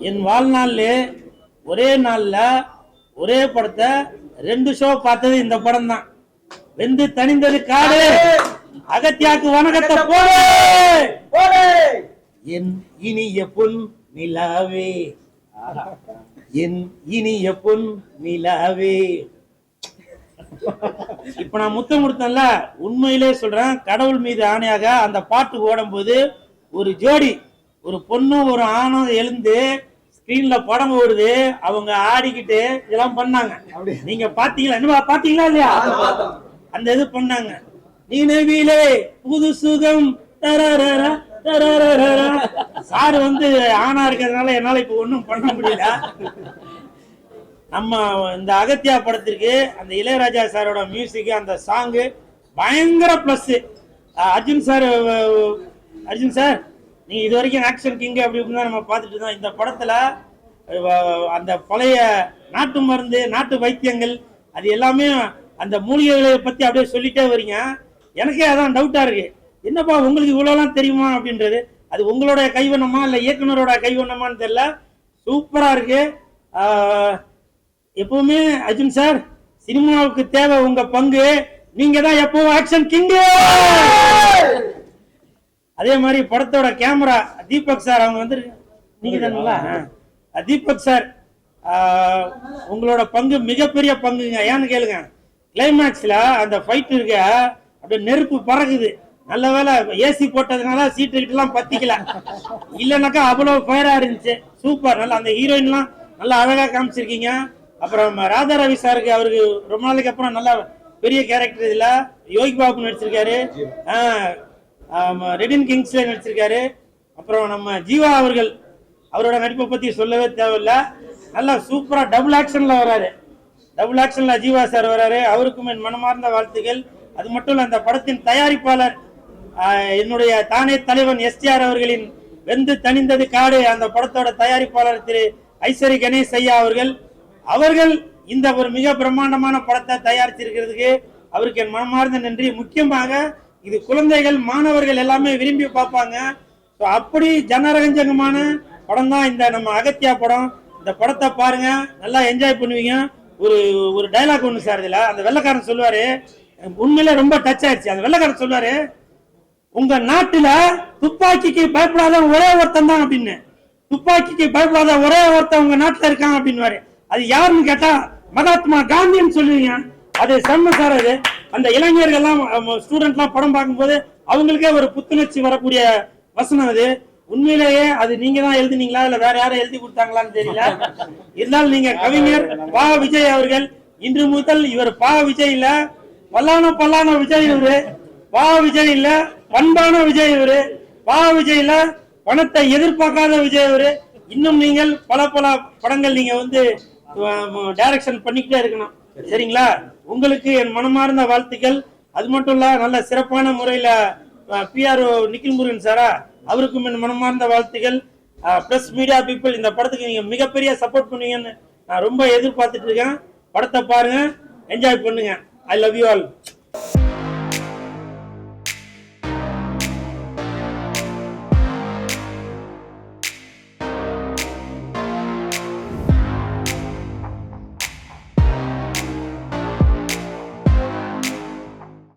என் வாழ்நாள்ல ஒரே நாள்ல ஒரே படத்தை 2 ஷோ பார்த்தது இந்த படம் தான். வெந்து தணிந்தது காடு, அகத்தியாக்கு வணக்கத்தை போடு. என் இனிய பொன் நிலாவே, என் இனிய பொன் நிலாவே. இப்ப நான் முத்தம் கொடுத்தேன்ல, உண்மையிலே சொல்றேன், கடவுள் மீது ஆணையாக அந்த பாட்டு ஓடும் போது ஒரு ஜோடி, ஒரு பொண்ணும் ஒரு ஆணும் எழுந்து ஸ்கிரீன்ல படம் ஓடுது, அவங்க ஆடிக்கிட்டு இதெல்லாம் பண்ணாங்க. நீங்க பாத்தீங்களா? என்ன பாத்தீங்களா இல்லையா? அந்த இது பண்ணாங்க. நினைவிலே புது சுகம் சாரு வந்து ஆணா இருக்கிறதுனால என்னால இப்ப ஒன்னும் பண்ண முடியல. நம்ம இந்த அகத்தியா படத்திற்கு அந்த இளையராஜா சாரோட மியூசிக், அந்த சாங்கு பயங்கர பிளஸ். அர்ஜுன் சார் நீங்க இது வரைக்கும் ஆக்ஷன் கிங் அப்படி தான் நம்ம பார்த்துட்டு தான். இந்த படத்துல அந்த பழைய நாட்டு மருந்து, நாட்டு வைத்தியங்கள், அது எல்லாமே அந்த மூலிகைகளை பத்தி அப்படியே சொல்லிட்டே வரீங்க. எனக்கே அதான் டவுட்டா இருக்கு, என்னப்பா உங்களுக்கு இவ்வளவுலாம் தெரியுமா அப்படின்றது. அது உங்களோட கைவண்ணமா இல்ல இயக்குனரோட கைவண்ணமான்னு தெரியல. சூப்பரா இருக்கு. எப்பவுமே அர்ஜுன் சார், சினிமாவுக்கு தேவை உங்க பங்கு, நீங்க தான் எப்பவும் ஆக்ஷன் கிங். அதே மாதிரி படத்தோட கேமரா தீபக் சார், அவங்க வந்து நீங்க தானுங்களா? தீபக் சார், உங்களோட பங்கு மிகப்பெரிய பங்குங்க. ஏன்னு கேளுங்க, கிளைமேக்ஸ்ல அந்த ஃபைட் இருக்க அப்படியே நெருப்பு பறக்குது. நல்ல வேலை ஏசி போட்டதுனால சீட்டு எல்லாம் பத்திக்கல, இல்லைன்னாக்கா அவ்வளவு ஃபயரா இருந்துச்சு. சூப்பர். நல்லா அந்த ஹீரோயின்லாம் நல்லா அழகா காமிச்சிருக்கீங்க. அப்புறம் ராதா ரவி சாருக்கு, அவருக்கு ரொம்ப நாளைக்கு அப்புறம் நல்ல பெரிய கேரக்டர் இதுல யோகி பாபு நடிச்சிருக்காரு, ரெடின் கிங்ஸ்ல நடிச்சிருக்காரு. அப்புறம் நம்ம ஜீவா அவர்கள், அவரோட நடிப்பை பத்தி சொல்லவே தேவையில்லை. நல்லா சூப்பரா டபுள் ஆக்ஷன்ல வராரு. டபுள் ஆக்ஷன்ல ஜீவா சார் வராரு. அவருக்கும் என் மனமார்ந்த வாழ்த்துக்கள். அது மட்டும் இல்ல, அந்த படத்தின் தயாரிப்பாளர் என்னுடைய தானே தலைவன் எஸ்டிஆர் அவர்களின் வெந்து தணிந்தது காடு, அந்த படத்தோட தயாரிப்பாளர் திரு ஐஸ்வரி கணேஷ் ஐயா அவர்கள் இந்த ஒரு மிக பிரம்மாண்டமான படத்தை தயாரிச்சிருக்கிறதுக்கு அவருக்கு என் மனமார்ந்த நன்றி. முக்கியமாக இது குழந்தைகள், மாணவர்கள் எல்லாமே விரும்பி பார்ப்பாங்க. அப்படி ஜனரஞ்சகமான படம் தான் இந்த நம்ம அகத்தியா படம். இந்த படத்தை பாருங்க, நல்லா என்ஜாய் பண்ணுவீங்க. ஒரு டைலாக் ஒண்ணு சார், இதுல அந்த வெள்ளைக்காரன் சொல்லுவாரு, உண்மையில ரொம்ப டச் ஆயிடுச்சு. அந்த வெள்ளைக்காரன் சொல்லுவாரு, உங்க நாட்டுல துப்பாக்கிக்கு பயப்படாத ஒரே ஒருத்தன் தான் அப்படின்னு. துப்பாக்கிக்கு பயப்படாத ஒரே ஒருத்தன் உங்க நாட்டுல இருக்கான் அப்படின்னு. அது யாருன்னு கேட்டா மகாத்மா காந்தின்னு சொல்லுவீங்க. அது செம்ம சார். அது அந்த இளைஞர்கள் எல்லாம், ஸ்டூடெண்ட் எல்லாம் படம் பார்க்கும்போது அவங்களுக்கே ஒரு புத்துணர்ச்சி வரக்கூடிய வசனம் அது. உண்மையிலேயே அது நீங்க தான் எழுதினீங்களா இல்ல வேற யாரும் எழுதி கொடுத்தாங்களான்னு தெரியல. இருந்தாலும் நீங்க கவிஞர் பா விஜய் அவர்கள், இன்று முதல் இவர் பா விஜய் இல்ல, பல்லான விஜய் இவரு. பா விஜய் இல்ல, பண்பான விஜய் இவரு. பா விஜய் இல்ல, பணத்தை எதிர்பார்க்காத விஜய் இவரு. இன்னும் நீங்கள் பல படங்கள் நீங்க வந்து டைரக்ஷன் பண்ணிக்கிட்டே இருக்கணும், சரிங்களா? உங்களுக்கு என் மனமார்ந்த வாழ்த்துக்கள். அது மட்டும் இல்ல, நல்ல சிறப்பான முறையில பிஆர்ஓ நிக்கில் முருகன் சாரா, அவருக்கும் என் மனமார்ந்த வாழ்த்துக்கள். பிரஸ் மீடியா பீப்புள், இந்த படத்துக்கு நீங்க மிகப்பெரிய சப்போர்ட் பண்ணுவீங்கன்னு நான் ரொம்ப எதிர்பார்த்துட்டு இருக்கேன். படத்தை பாருங்க, என்ஜாய் பண்ணுங்க. I love you all.